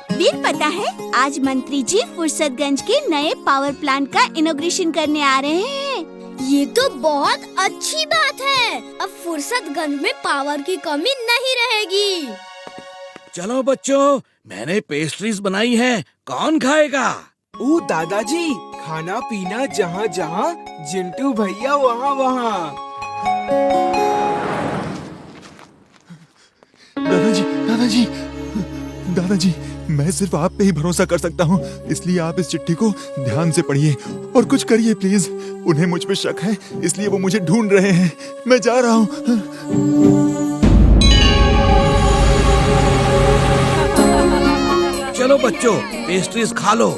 वीर पता है आज मंत्री जी फुर्सतगंज के नए पावर प्लांट का इनॉग्रेशन करने आ रहे हैं। ये तो बहुत अच्छी बात है। अब फुर्सतगंज में पावर की कमी नहीं रहेगी। चलो बच्चों, मैंने पेस्ट्रीज बनाई है, कौन खाएगा? ओ दादाजी, खाना पीना जहाँ जहाँ, जिंटू भैया वहाँ वहाँ। दादाजी, दादाजी, दादाजी, मैं सिर्फ आप पे ही भरोसा कर सकता हूँ, इसलिए आप इस चिट्ठी को ध्यान से पढ़िए और कुछ करिए प्लीज। उन्हें मुझ पे शक है, इसलिए वो मुझे ढूंढ रहे हैं। मैं जा रहा हूँ। चलो बच्चों, पेस्ट्रीज खा लो।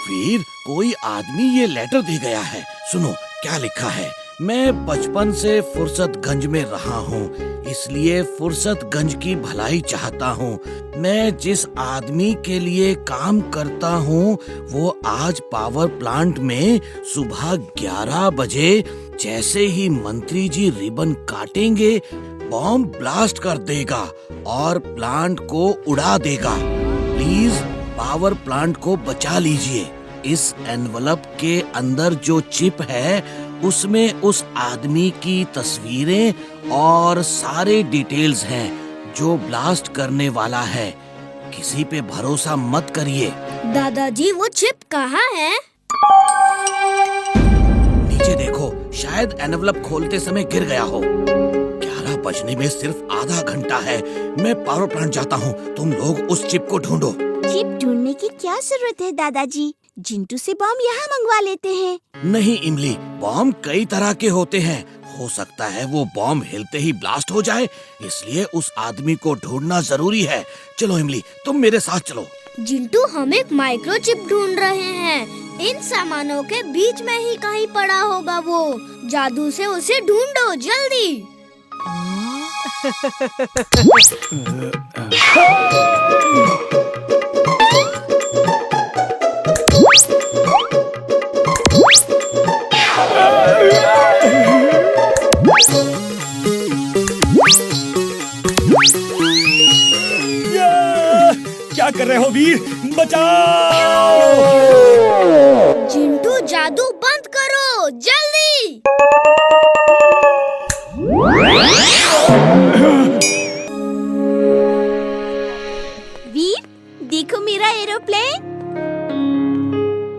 वीर, कोई आदमी ये लेटर दे गया है। सुनो क्या लिखा है। मैं बचपन से फुर्सतगंज में रहा हूँ, इसलिए फुर्सतगंज की भलाई चाहता हूँ। मैं जिस आदमी के लिए काम करता हूँ वो आज पावर प्लांट में सुबह 11 बजे जैसे ही मंत्री जी रिबन काटेंगे बॉम्ब ब्लास्ट कर देगा और प्लांट को उड़ा देगा। प्लीज पावर प्लांट को बचा लीजिए। इस एनवलप के अंदर जो चिप है उसमें उस आदमी की तस्वीरें और सारे डिटेल्स हैं जो ब्लास्ट करने वाला है। किसी पे भरोसा मत करिए। दादाजी, वो चिप कहाँ है? नीचे देखो, शायद एनवलप खोलते समय गिर गया हो। 11 बजने में सिर्फ आधा घंटा है। मैं पावर प्लांट जाता हूँ, तुम लोग उस चिप को ढूंढो। चिप ढूंढने की क्या जरूरत है दादाजी? जिंटू से बॉम्ब यहाँ मंगवा लेते हैं। नहीं इमली, बॉम्ब कई तरह के होते हैं। हो सकता है वो बॉम्ब हिलते ही ब्लास्ट हो जाए, इसलिए उस आदमी को ढूंढना जरूरी है। चलो इमली, तुम मेरे साथ चलो। जिंटू, हम एक माइक्रोचिप ढूंढ रहे हैं। इन सामानों के बीच में ही कहीं पड़ा होगा वो। जादू से उसे ढूंढो जल्दी। क्या कर रहे हो वीर? बचाओ! जिंटू, जादू बंद करो जल्दी। वीर, देखो मेरा एरोप्लेन।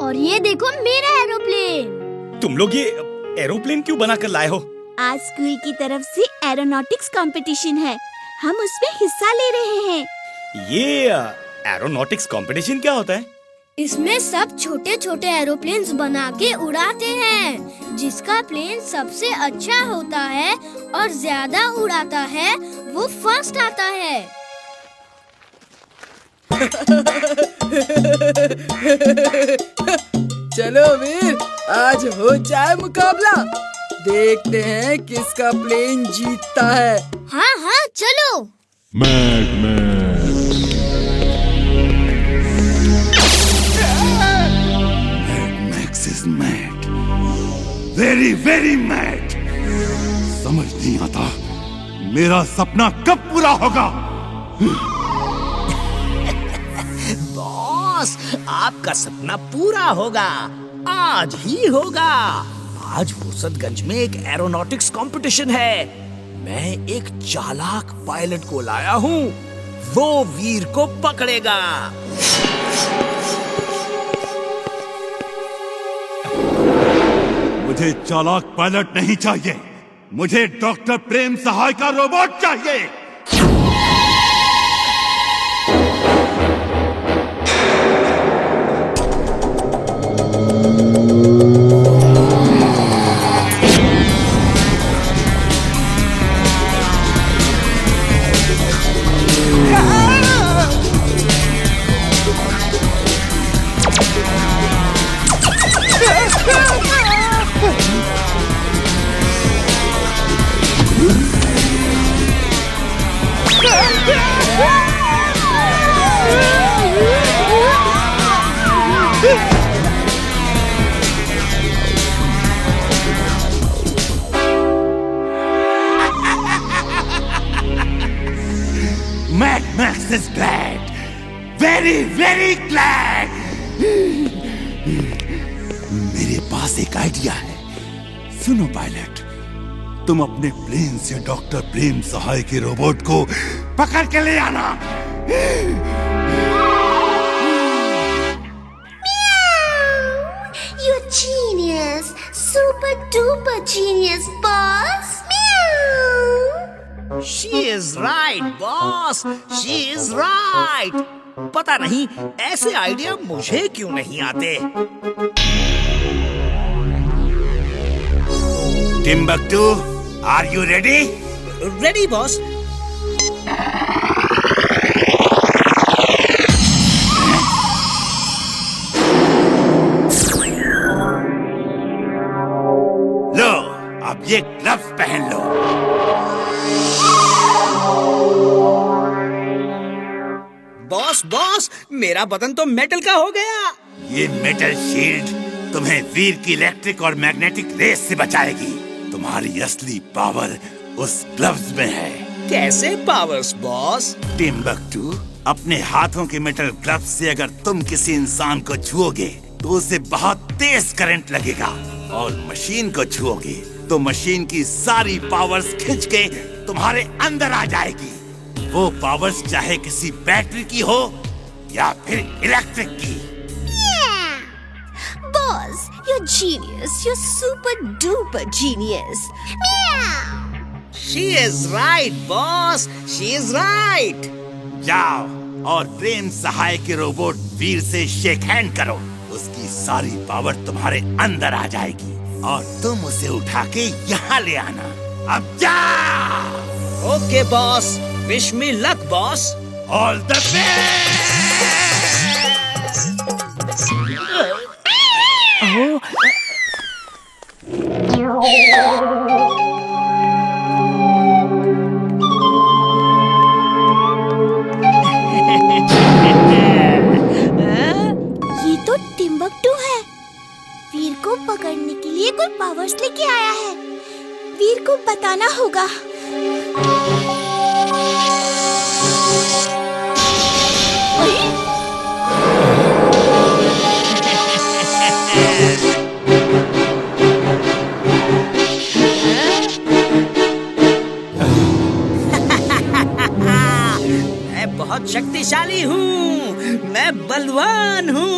और ये देखो मेरा एरोप्लेन। तुम लोग ये एरोप्लेन क्यों बना कर लाए हो? आज स्कूल की तरफ से एरोनॉटिक्स कंपटीशन है, हम उसमें हिस्सा ले रहे हैं। ये एरोनॉटिक्स कंपटीशन क्या होता है? इसमें सब छोटे छोटे एरोप्लेन्स बना के उड़ाते हैं। जिसका प्लेन सबसे अच्छा होता है और ज्यादा उड़ाता है वो फर्स्ट आता है। चलो वीर, आज हो जाए मुकाबला। देखते हैं किसका प्लेन जीतता है। हाँ हाँ चलो। Max is mad, very very mad. समझ नहीं आता मेरा सपना कब पूरा होगा। बॉस, आपका सपना पूरा होगा, आज ही होगा। आज फुर्सतगंज में एक एरोनॉटिक्स कंपटीशन है। मैं एक चालाक पायलट को लाया हूँ, वो वीर को पकड़ेगा। मुझे चालाक पायलट नहीं चाहिए, मुझे डॉक्टर प्रेम सहाय का रोबोट चाहिए। Mad Max is glad. Very, very glad. मेरे पास एक आइडिया है। सुनो पायलट, तुम अपने प्लेन से डॉक्टर प्रेम सहाय के रोबोट को पकड़ के ले आना। You genius, super duper genius, boss. Meow. She is right, boss. She is right. पता नहीं ऐसे आइडिया मुझे क्यों नहीं आते। Timbuktu, are you ready? Ready boss. लो, अब ये ग्लव्स पहन लो। बॉस, मेरा बटन तो मेटल का हो गया। ये मेटल शील्ड तुम्हें वीर की इलेक्ट्रिक और मैग्नेटिक रेस से बचाएगी। तुम्हारी असली पावर उस ग्लव्स में है। कैसे पावर्स बॉस? टिम्बकटू, अपने हाथों के मेटल ग्लव्स से अगर तुम किसी इंसान को छुओगे तो उसे बहुत तेज करंट लगेगा, और मशीन को छुओगे तो मशीन की सारी पावर्स खिंच के तुम्हारे अंदर आ जाएगी। वो पावर्स चाहे किसी बैटरी की हो या फिर इलेक्ट्रिक की। Boss, you're genius. You're super duper genius. Meow. She is right, boss. She is right. जाओ और प्रेम सहाय के रोबोट वीर से शेक हैंड करो। उसकी सारी पावर तुम्हारे अंदर आ जाएगी और तुम उसे उठा के यहाँ ले आना। अब जाओ। Okay boss, wish me luck boss. All the best. ये तो टिम्बकटू है। वीर को पकड़ने के लिए कोई पावर्स लेके आया है। वीर को बताना होगा। मैं बहुत शक्तिशाली हूँ, मैं बलवान हूँ।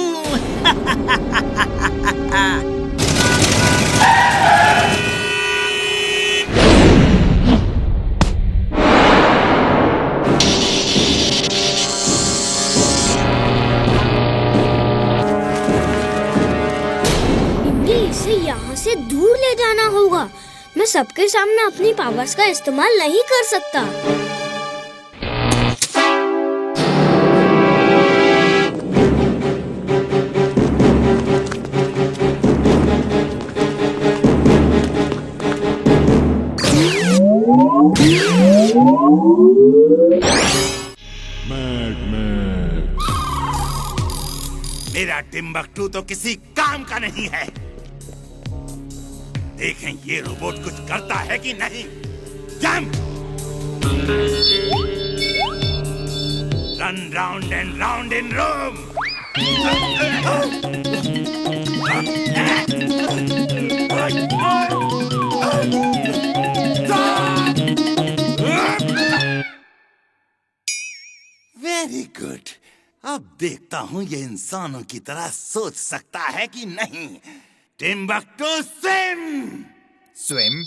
इसे यहाँ से दूर ले जाना होगा। मैं सबके सामने अपनी पावर्स का इस्तेमाल नहीं कर सकता। मेरा टिम्बकटू तो किसी काम का नहीं है। देखें ये रोबोट कुछ करता है कि नहीं। Jump! Run round and round in room. Very good. अब देखता हूँ ये इंसानों की तरह सोच सकता है कि नहीं। Timbuktu swim! स्विम?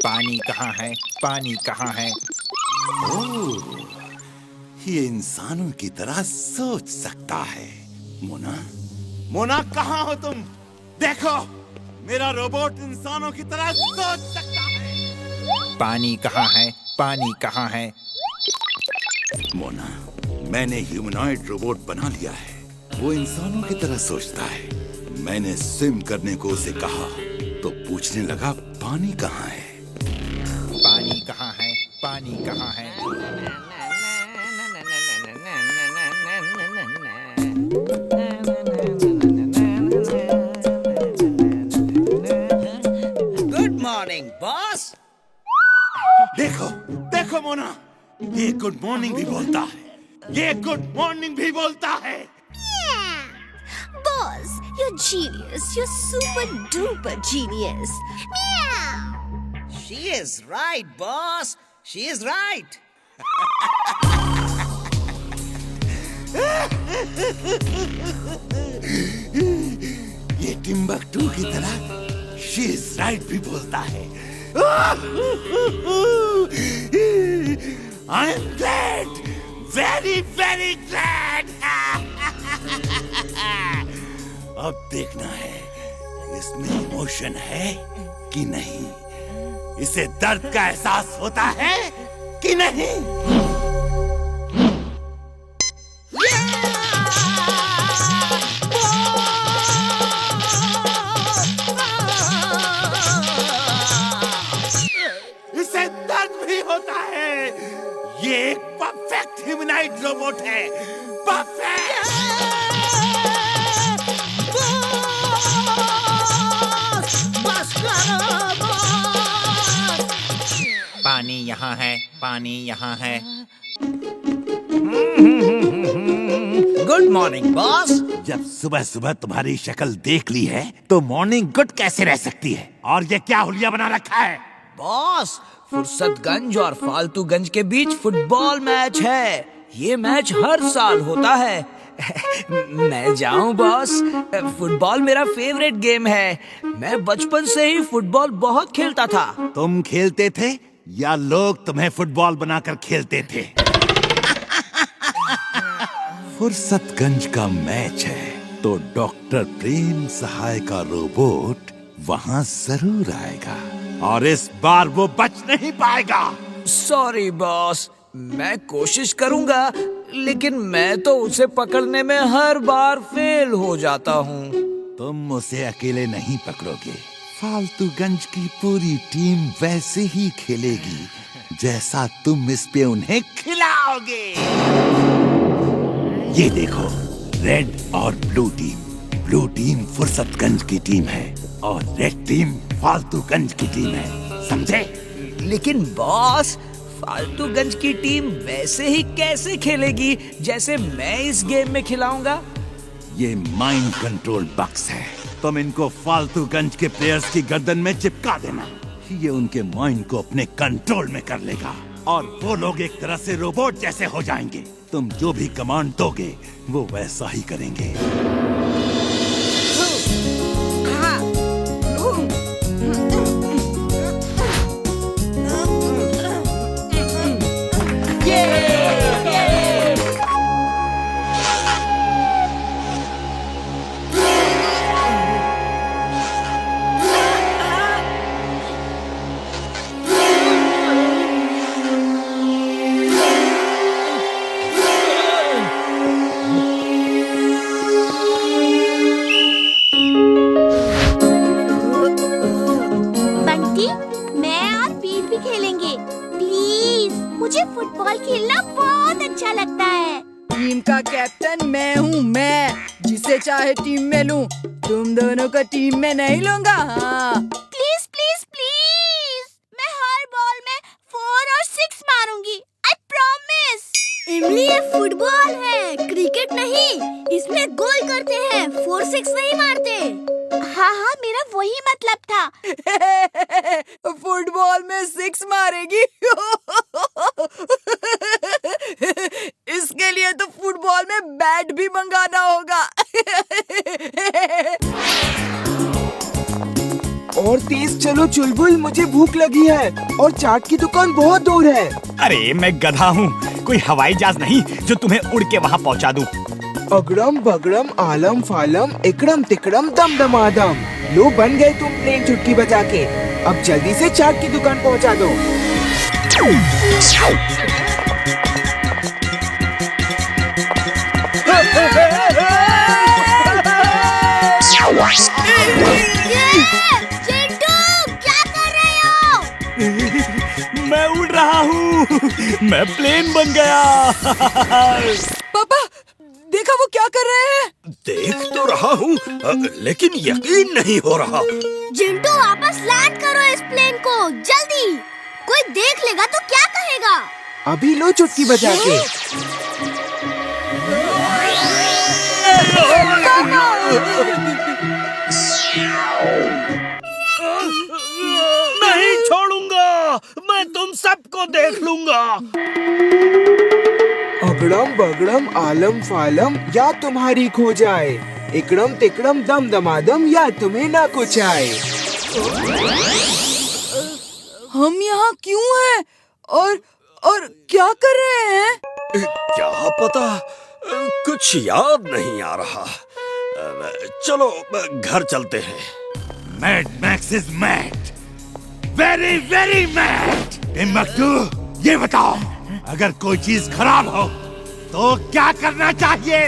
पानी कहाँ है? पानी कहाँ है? ओह, ये इंसानों की तरह सोच सकता है। मोना, मोना कहाँ हो तुम? देखो, मेरा रोबोट इंसानों की तरह सोच सकता है। पानी कहाँ है? पानी कहाँ है? मोना, मैंने ह्यूमनॉइड रोबोट बना लिया है। वो इंसानों की तरह सोचता है। मैंने स्विम करने को उसे कहा तो पूछने लगा पानी कहाँ है। पानी कहाँ है? पानी कहाँ है? देखो देखो मोना, ये गुड मॉर्निंग भी बोलता है, ये गुड मॉर्निंग भी बोलता है। Boss, you're genius. You're super duper genius. Meow. She is right, boss. She is right. ये टिम्बकटू की तरह शी इज राइट भी बोलता है। I am glad, very very glad. अब देखना है इसमें इमोशन है कि नहीं, इसे दर्द का एहसास होता है कि नहीं। इसे दर्द भी होता है। ये एक परफेक्ट ह्यूमनॉइड रोबोट है, परफेक्ट। पानी यहाँ है, पानी यहाँ है। Good morning boss. जब सुबह सुबह तुम्हारी शक्ल देख ली है तो मॉर्निंग गुड कैसे रह सकती है? और ये क्या हुलिया बना रखा है? बॉस, फुर्सतगंज और फालतूगंज के बीच फुटबॉल मैच है। ये मैच हर साल होता है। मैं जाऊं बॉस? फुटबॉल मेरा फेवरेट गेम है। मैं बचपन से ही फुटबॉल बहुत खेलता था। तुम खेलते थे या लोग तुम्हें फुटबॉल बनाकर खेलते थे? फुर्सतगंज का मैच है तो डॉक्टर प्रेम सहाय का रोबोट वहाँ जरूर आएगा और इस बार वो बच नहीं पाएगा। सॉरी बॉस, मैं कोशिश करूंगा, लेकिन मैं तो उसे पकड़ने में हर बार फेल हो जाता हूँ। तुम उसे अकेले नहीं पकड़ोगे, फालतूगंज की पूरी टीम वैसे ही खेलेगी जैसा तुम इस पे उन्हें खिलाओगे। ये देखो, रेड और ब्लू टीम फुर्सतगंज की टीम है और रेड टीम फालतूगंज की टीम है, समझे? लेकिन बॉस, फालतूगंज की टीम वैसे ही कैसे खेलेगी जैसे मैं इस गेम में खिलाऊंगा? ये माइंड कंट्रोल बक्स है, तुम इनको फालतूगंज के प्लेयर्स की गर्दन में चिपका देना। ये उनके माइंड को अपने कंट्रोल में कर लेगा और वो लोग एक तरह से रोबोट जैसे हो जाएंगे। तुम जो भी कमांड दोगे वो वैसा ही करेंगे। बंटी, मैं और पीट भी खेलेंगे प्लीज। मुझे फुटबॉल खेलना बहुत अच्छा लगता है। टीम का कैप्टन मैं हूँ, मैं जिसे चाहे टीम में लूँ, तुम दोनों को टीम में नहीं लूंगा। हाँ, प्लीज प्लीज प्लीज, मैं हर बॉल में 4 और 6 मारूंगी, आई प्रॉमिस। इमली, ये फुटबॉल है, क्रिकेट नहीं। इसमें गोल करते हैं, 4-6 नहीं मारते। हाँ हाँ, मेरा वही मतलब था। फुटबॉल में 6 मारेगी। इसके लिए तो फुटबॉल में बैट भी मंगाना होगा। और तेज चलो चुलबुल, मुझे भूख लगी है और चाट की दुकान बहुत दूर है। अरे मैं गधा हूँ, कोई हवाई जहाज नहीं जो तुम्हें उड़ के वहाँ पहुँचा दूँ। अगड़म बगड़म आलम फालम इकड़म तिकड़म दम दमादम। लो, बन गए तुम प्लेन चुटकी बजा के। अब जल्दी से चाट की दुकान पहुँचा दो। चिंटू, क्या कर रहे हो? मैं उड़ रहा हूँ, मैं प्लेन बन गया। पापा, देखा वो क्या कर रहे हैं? देख तो रहा हूँ, लेकिन यकीन नहीं हो रहा। चिंटू, वापस लैंड करो इस प्लेन को, जल्दी। कोई देख लेगा तो क्या कहेगा? अभी लो चुटकी बजा के। नहीं छोड़ूंगा, मैं तुम सबको देख लूंगा। अगड़म बगड़म आलम फालम या तुम्हारी खो जाए, इकड़म तिकड़म दम दमादम या तुम्हें ना कुछ आए। हम यहाँ क्यों हैं और क्या कर रहे हैं? क्या पता, कुछ याद नहीं आ रहा। चलो घर चलते हैं। Mad max is mad, very very mad. Timbuktu, ये बताओ, अगर कोई चीज खराब हो तो क्या करना चाहिए?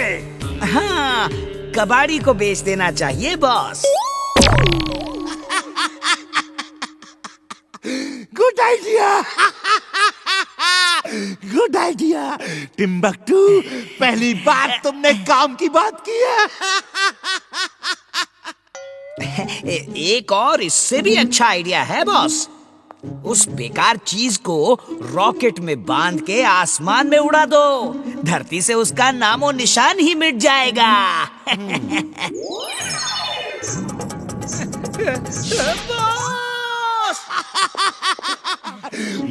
हाँ, कबाड़ी को बेच देना चाहिए boss. Good idea, good idea. Timbuktu, पहली बार तुमने काम की बात की है। एक और इससे भी अच्छा आइडिया है बॉस। उस बेकार चीज को रॉकेट में बांध के आसमान में उड़ा दो। धरती से उसका नामो निशान ही मिट जाएगा।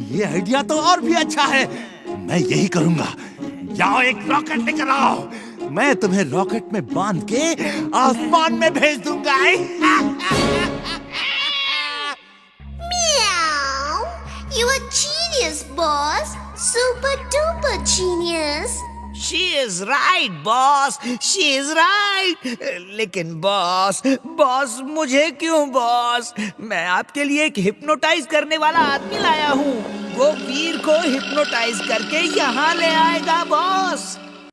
ये आइडिया तो और भी अच्छा है। मैं यही करूंगा। जाओ एक रॉकेट लेकर आओ, मैं तुम्हें रॉकेट में बांध के आसमान में भेज दूंगा। Meow! You a genius, boss. Super duper genius. She is right, boss. She is right. लेकिन बॉस मुझे क्यों बॉस? मैं आपके लिए एक हिप्नोटाइज करने वाला आदमी लाया हूँ। वो वीर को हिप्नोटाइज करके यहाँ ले आएगा बॉस।